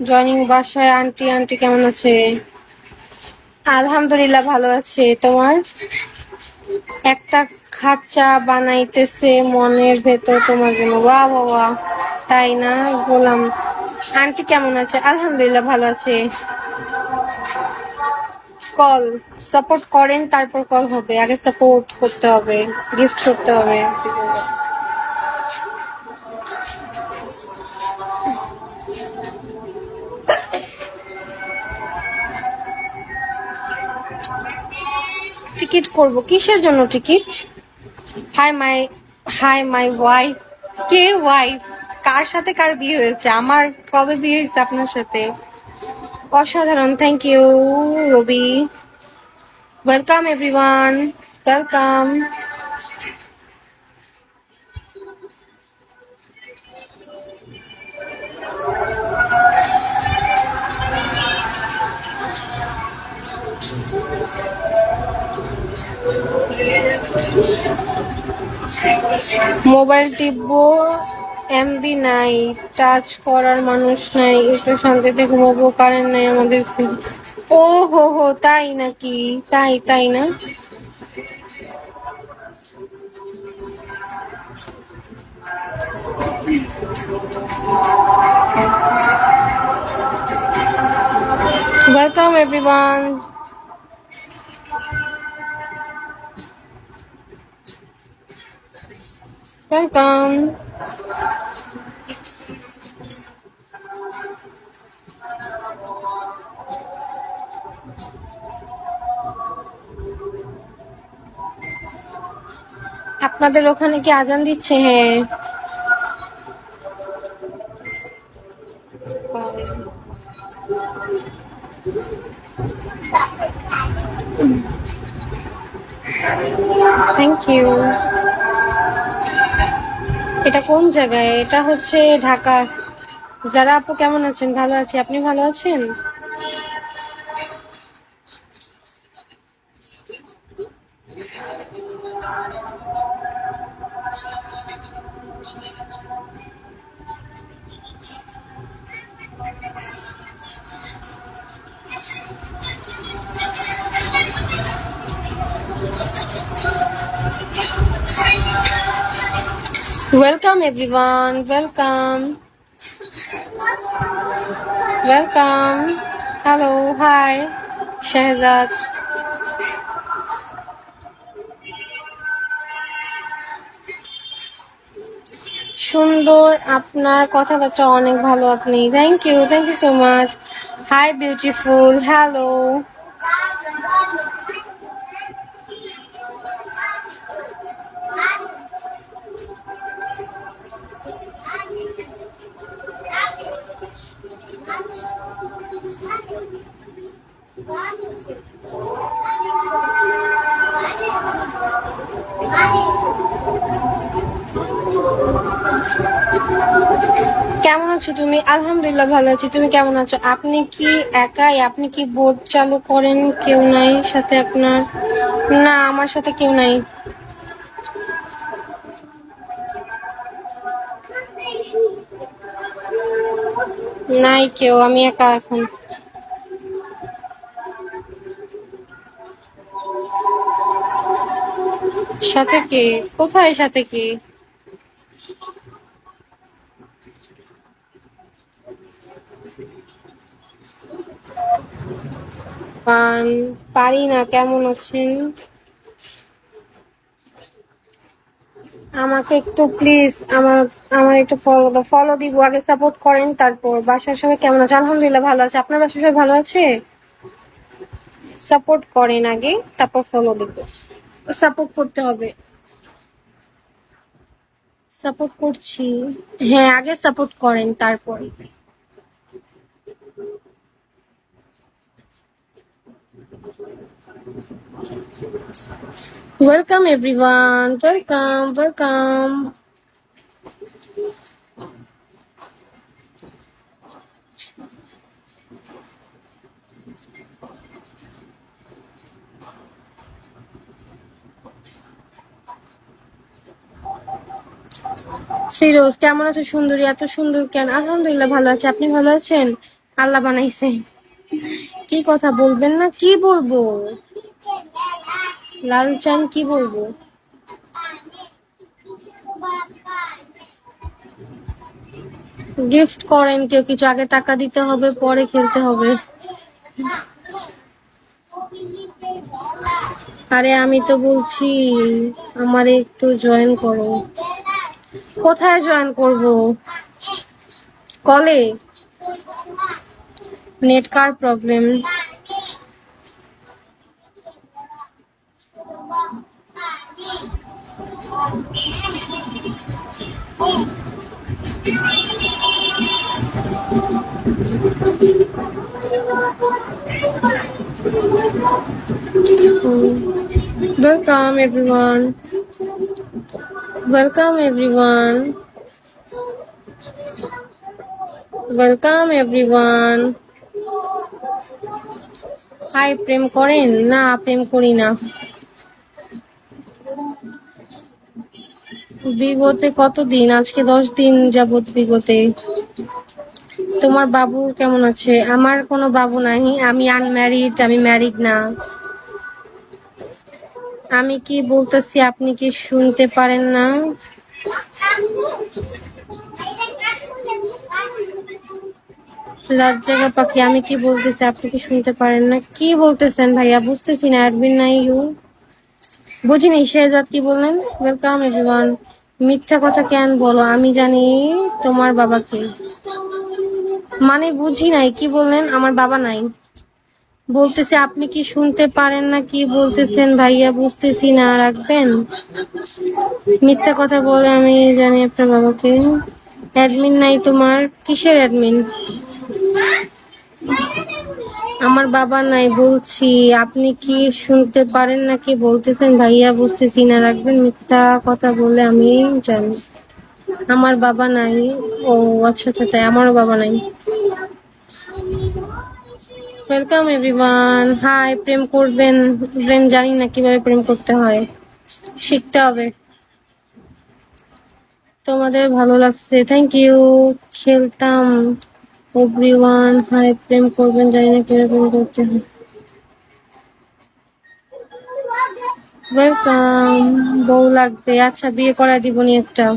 Joining বাসায় aunty aunty কেমন আছে? আলহামদুলিল্লাহ ভালো আছে। তোমার? একটা খাঁচা বানাইতেছে মনের ভেতর তোমার জন্য। বাহ বাহ বাহ, তাই না? বললাম আন্টি কেমন আছে? আলহামদুলিল্লাহ ভালো আছে। কল সাপোর্ট করেন, তারপর কল হবে। আগে সাপোর্ট করতে হবে, গিফট করতে হবে। টিকিট করব? কিসের জন্য টিকিট? Hi my wife. কে ওয়াইফ? কার সাথে কার বিয়ে হয়েছে? আমার কবে বিয়ে হয়েছে আপনার সাথে? অসাধারণ, thank you Ravi. Welcome everyone, welcome. Mobile টিপবো, এমবি নাই, টাচ করার মানুষ নাই, একটু শান্তিতে ঘুমাবো, কারেন্ট নাই আমাদের। ও হো হো, তাই নাকি? তাই না? Welcome everyone. ওয়েলকাম। আপনাদের ওখানে কি আজান দিচ্ছে? হ্যাঁ। Thank you. এটা কোন জায়গায়? এটা হচ্ছে ঢাকা। যারা আপু কেমন আছেন? ভালো আছি, আপনি ভালো আছেন? Welcome everyone, welcome welcome. Hello, hi Shahzad. সুন্দর, আপনার কথাবার্তা অনেক ভালো। আপনি? Thank you so much. Hi beautiful, hello. কেমন আছো তুমি? আলহামদুলিল্লাহ ভালো আছি। তুমি কেমন আছো? আপনি কি একাই? আপনি কি বোর্ড চালু করেন? কেউ নাই সাথে আপনার? না, আমার সাথে কেউ নাই। নাই কেউ, আমি একা এখন। সাথে কে? কোথায় সাথে কে? পারি না। কেমন আছেন? আমাকে একটু প্লিজ, আমার একটু ফলো দাও। ফলো দিব, আগে সাপোর্ট করেন, তারপর। বাসার সবাই কেমন আছে? আলহামদুলিল্লাহ ভালো আছে। আপনার বাসার সবাই ভালো আছে? সাপোর্ট করেন আগে, তারপর ফলো দিব। সাপোর্ট করতে হবে। সাপোর্ট করছি। হ্যাঁ, আগে সাপোর্ট করেন, তারপর। Welcome everyone, welcome. ফিরোজ কেমন আছো সুন্দরী? এত সুন্দর কেন? আলহামদুলিল্লাহ ভালো আছে। আপনি ভালো আছেন? আল্লাহ বানাইছে। কি কথা বলবেন না? কি বলবো? লাল চান কি বলবো? গিফট করেন কেউ কিছু, আগে টাকা দিতে হবে পরে খেলতে হবে। আরে আমি তো বলছি আমারে একটু জয়েন করো। কোথায় জয়েন করব? কলে? নেট কার problem? Welcome everyone. Welcome everyone. Welcome everyone. Hi, প্রেম করেন? না প্রেম করি না। বিগতে কতদিন? আজকে 10 দিন যাবত বিগতে। তোমার বাবু কেমন আছে? আমার কোনো বাবু নাই, আমি আনম্যারিড, আমি ম্যারিড না। আমি কি বলতেছি আপনি কি শুনতে পারেন না? রাত জাগা পাখি, আমি কি বলতেছি আপনি কি শুনতে পারেন না? কি বলতেছেন ভাইয়া? বুঝতেছি না। অ্যাডমিন নাই ইউ? বুঝিনি। শেহজাদ কি বললেন? Welcome everyone. মিথ্যা কথা কেন বলো? আমি জানি তোমার বাবাকে। মানে বুঝি নাই, কি বললেন? আমার বাবা নাই বলতেছে। আপনি কি শুনতে পারেন না? কি বলতেছেন ভাইয়া? বুঝতেছি না। রাখবেন। মিথ্যা কথা বলে আমি জানি আপনার বাবাকে। অ্যাডমিন নাই তোমার? কিসের অ্যাডমিন? আমার বাবা নাই বলছি। আপনি কি শুনতে পারেন না? কি বলতেছেন ভাইয়া? বুঝতেছি না। রাখবেন। মিথ্যা কথা বলে আমি জানি আমার বাবা নাই। ও আচ্ছা আচ্ছা, তাই আমারও বাবা নাই। Welcome everyone. হাই, প্রেম করবেন? প্রেম জানি না কিভাবে প্রেম করতে হয়, শিখতে হবে। তোমাদের ভালো লাগছে, থ্যাংক ইউ। খেলতাম এভরিওয়ান। হাই, প্রেম করবেন? জানি না কিভাবে প্রেম করতে হয়। ওয়েলকাম। বউ লাগবে? আচ্ছা, বিয়ে করায় দিবনি একটা।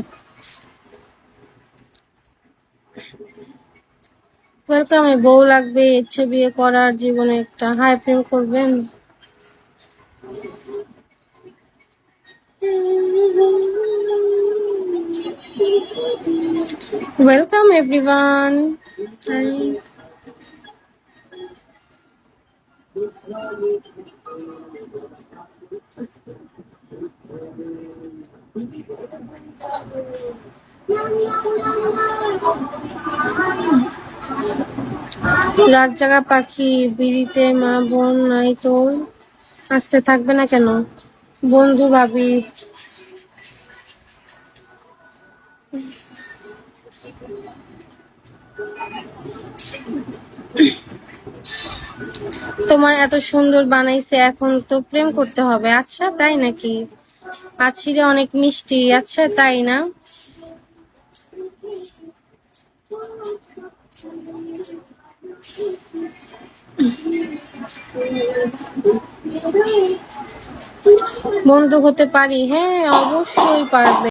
ওয়েলকাম। বউ লাগবে, ইচ্ছে বিয়ে করার, জীবনে একটা। হাই, প্রেম করবেন? Welcome everyone. রাত জাগা পাখি, বিড়িতে মা বোন নাই তোর? আসতে থাকবে না কেন? বন্ধু ভাবি। তোমার এত সুন্দর বানাইছে, এখন তো প্রেম করতে হবে? আচ্ছা তাই নাকি? আছিরে অনেক মিষ্টি। আচ্ছা তাই না? বন্ধু হতে পারি? হ্যাঁ অবশ্যই পারবে।